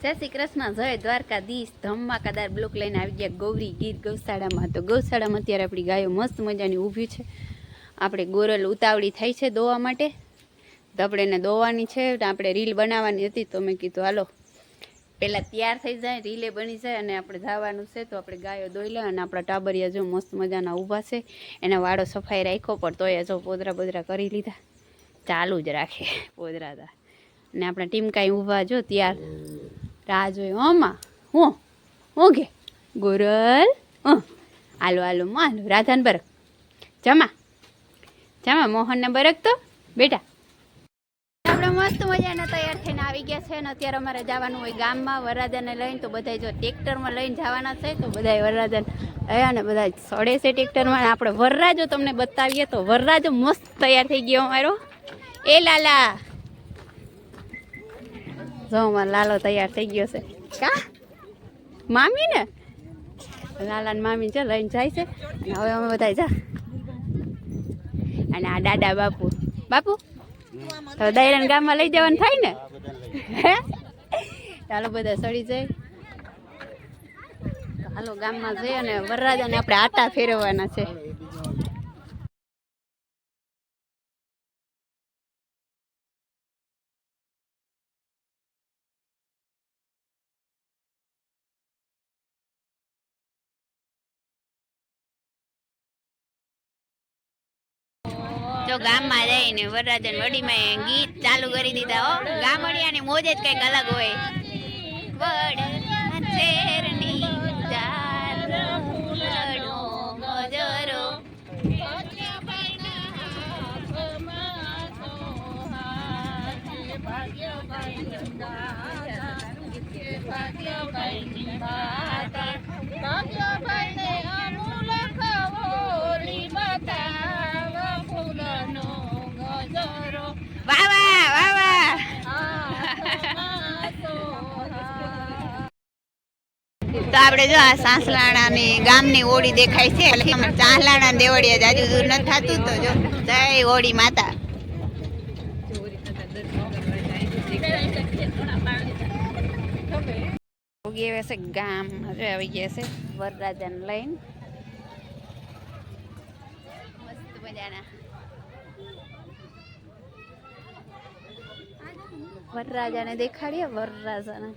જય શ્રી કૃષ્ણ, જય દ્વારકાધીશ. ધમાકાદાર બ્લોક લઈને આવી ગયા ગૌરી ગીર ગૌશાળામાં. તો ગૌશાળામાં અત્યારે આપણી ગાયો મસ્ત મજાની ઊભી છે. આપણે ગોરલ ઉતાવળી થઈ છે દોવા માટે, તો આપણે એને દોવાની છે. આપણે રીલ બનાવવાની હતી, તો મેં કીધું હાલો પહેલાં તૈયાર થઈ જાય, રીલે બની જાય અને આપણે જવાનું છે. તો આપણે ગાયો દોઈ લે. અને આપણા ટાબરિયા જો મસ્ત મજાના ઊભા છે. એના વાળો સફાઈ રાખ્યો, પણ તોય જો પોદરા બોદરા કરી લીધા, ચાલુ જ રાખે પોદરાતા. અને આપણા ટીમકાઈ ઊભા જો તૈયાર રાહ જોઈ. હમાં હું કે ગોરલ આલો આલો હાલો રાધાને બરક જમા જમા મોહનને બરક તો બેટા. આપણે મસ્ત મજાના તૈયાર થઈને આવી ગયા છે. અને અત્યારે અમારે જવાનું હોય ગામમાં વરરાજાને લઈને. તો બધા જો ટ્રેક્ટરમાં લઈને જવાના છે. તો બધા વરરાજાને આવ્યા ને બધા સડે છે ટ્રેક્ટરમાં. આપણે વરરાજો તમને બતાવીએ. તો વરરાજો મસ્ત તૈયાર થઈ ગયો અમારો. એ લાલા જો અમારો લાલો તૈયાર થઈ ગયો છે. કા મામી ને લાલા ને મામી છે લઈને જાય છે. અને હવે અમે બધા જા. અને આ દાદા બાપુ બાપુ તો દૈરાન ગામમાં લઈ જવાનું થાય ને. ચાલો બધા સડી જાય. હાલો ગામમાં જઈ અને વરરાજાને આપણે આટા ફેરવવાના છે. જો ગામમાં જઈને વરરાજન વડીમાં ગીત ચાલુ કરી દીધા. હો ગામડિયાની મોજ જ કંઈક અલગ હોય. તો આપણે જો આ સાસલાણાની ગામની ઓળી દેખાય છે. ચાંસલાણા દેવળિયા જાજુ દૂર નથી થતું. તો જો જય ઓળી માતા. છે ગામ હવે આવી ગયા છે વરરાજાને લઈને. મસ્ત મજાના વરરાજાને દેખાડીએ. વરરાજાને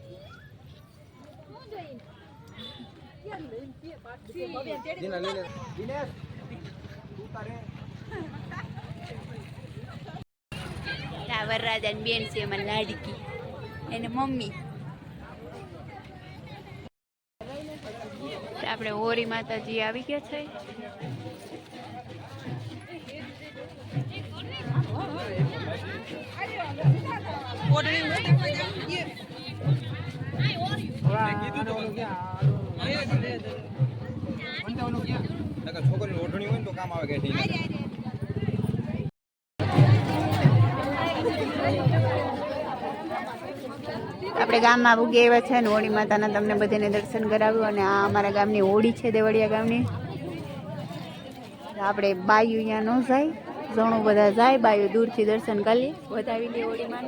વરરાજાની બેન છે એમાં લાડકી એને મમ્મી. આપણે હોરી માતાજી આવી ગયા છે. છોકરી ઓઢણી હોય તો કામ આવે. આપણે ગામમાં ઉગી આવ્યા છે ને હોળી માતાના તમને બધાને દર્શન કરાવ્યું. અને આ અમારા ગામની હોળી છે દેવળિયા ગામની. આપણે બાયું અહીંયા ન જાય, ઘણું બધા જાય બાયું દૂરથી દર્શન કરી વધાવી લે હોળીમાં.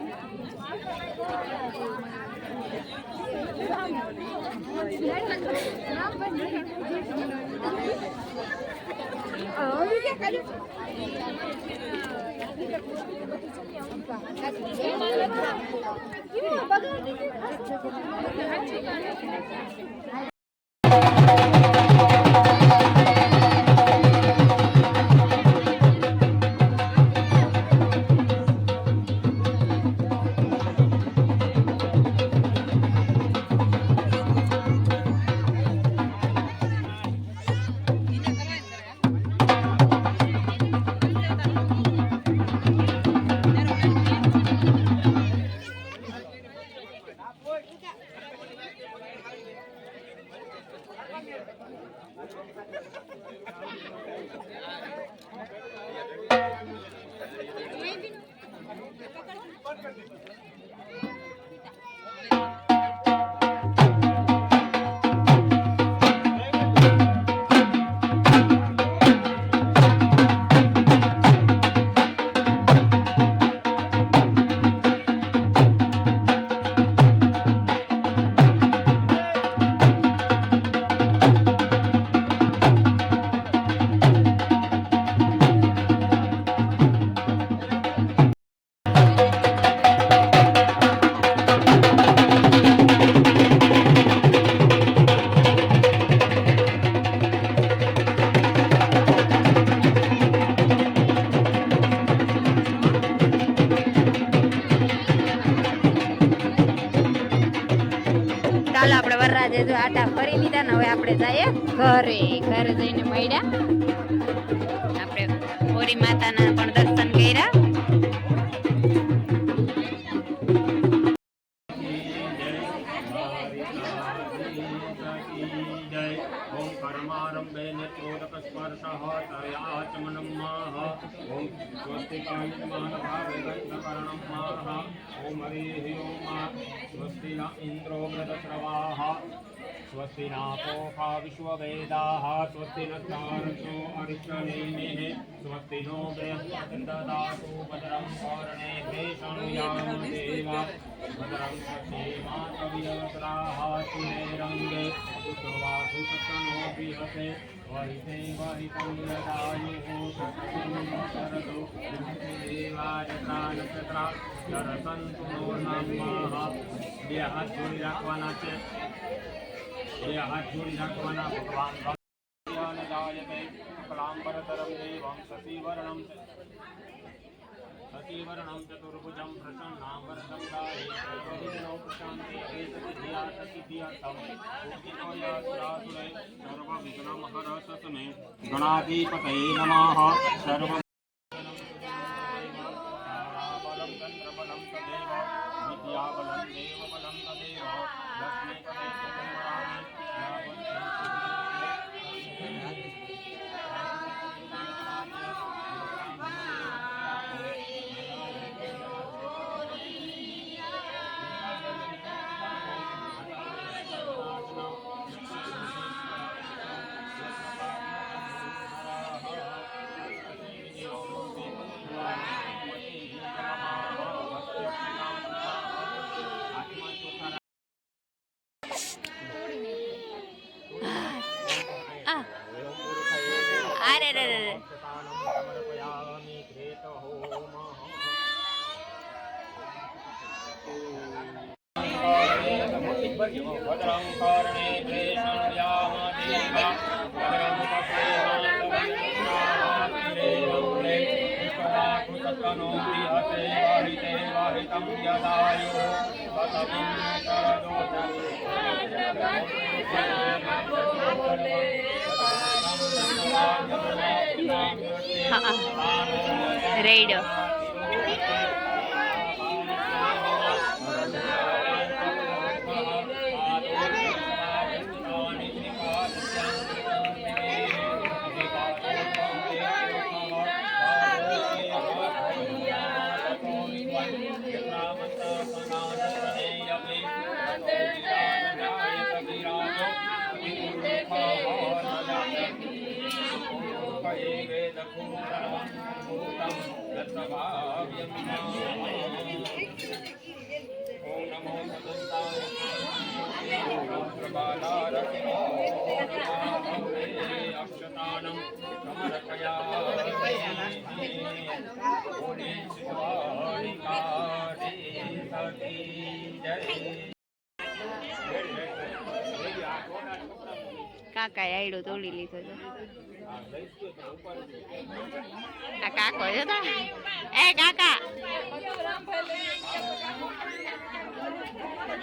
ચાલો આપણે વરરાજે જો આટા ફરી લીધા ને હવે આપણે જઈએ ઘરે જઈને મળ્યા આપણે હોરી માતાના પણ દર્શન કર્યા ओम परमारंभे नेत्रोदक स्पर्शः तर्याचमनं माह ओम स्वस्तिकायमानभावेदन्तकरणं माह ओम हरिः ओम स्वस्ति न इन्द्रो मृतस्रवाः स्वस्ति नापोषा विश्ववेदाः स्वस्ति न तारसो अरिष्टनेमिः स्वस्ति नो बृहस्पतिर्ददातु भद्रं कर्णे शृणुयाम देवा भद्रं सखेमातवियत्राः सुरेरङ्गे सुवासु सत्तनो बृहते वहिते वहितं यदायुः शरदो देवायत्रानक्षत्रा शरसन्तु नो नमः બે હાથ જોડી રાખવાના છે ભગવાન કલાંબરતરમ દેવમ સતીવર્ણમ ચતુર્ભુજમ પ્રસન્નાંબરતમ ગાયે પ્રશાંતિ ધિયા સતિધિયાતમ ઉક્તિનો યાસુરે સર્વવિઘ્નમ હરસસ્મે ગણાધિપતये નમઃ સર્વ बलं चन्द्रबलं तदेव विद्याबलं देवबलं तदेव लक्ष्मीपते भद्रं कर्णे क्लेशयाम देवा भद्रं पश्येमातनो बृहते वहिते वहितं यदायुः वसविं રેડ अक्षतानं કાકા આયડો તોડી લીધો છે આ કાકો છે એ કાકા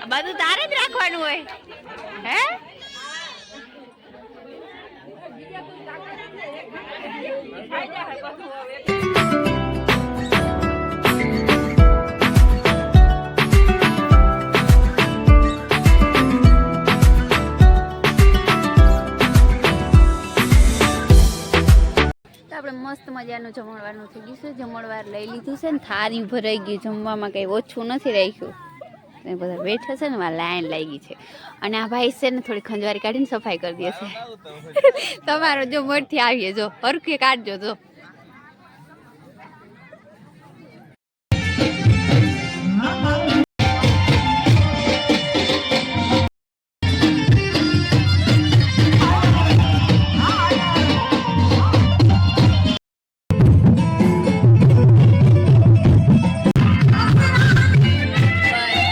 બધું તારે જ રાખવાનું હોય હે આપણે મસ્ત મજાનું જમણવારનું થઈ ગયું છે જમણવાર લઈ લીધું છે ને થાળી ભરાઈ ગઈ જમવામાં કંઈ ઓછું નથી રાખ્યું બધા બેઠા છે ને લાઈન લાગી છે અને આ ભાઈ છે ને થોડી ખંજવારી કાઢીને સફાઈ કરી દે છે તમારો જો મોરથી આવીએ જો હરખે કાઢજો જો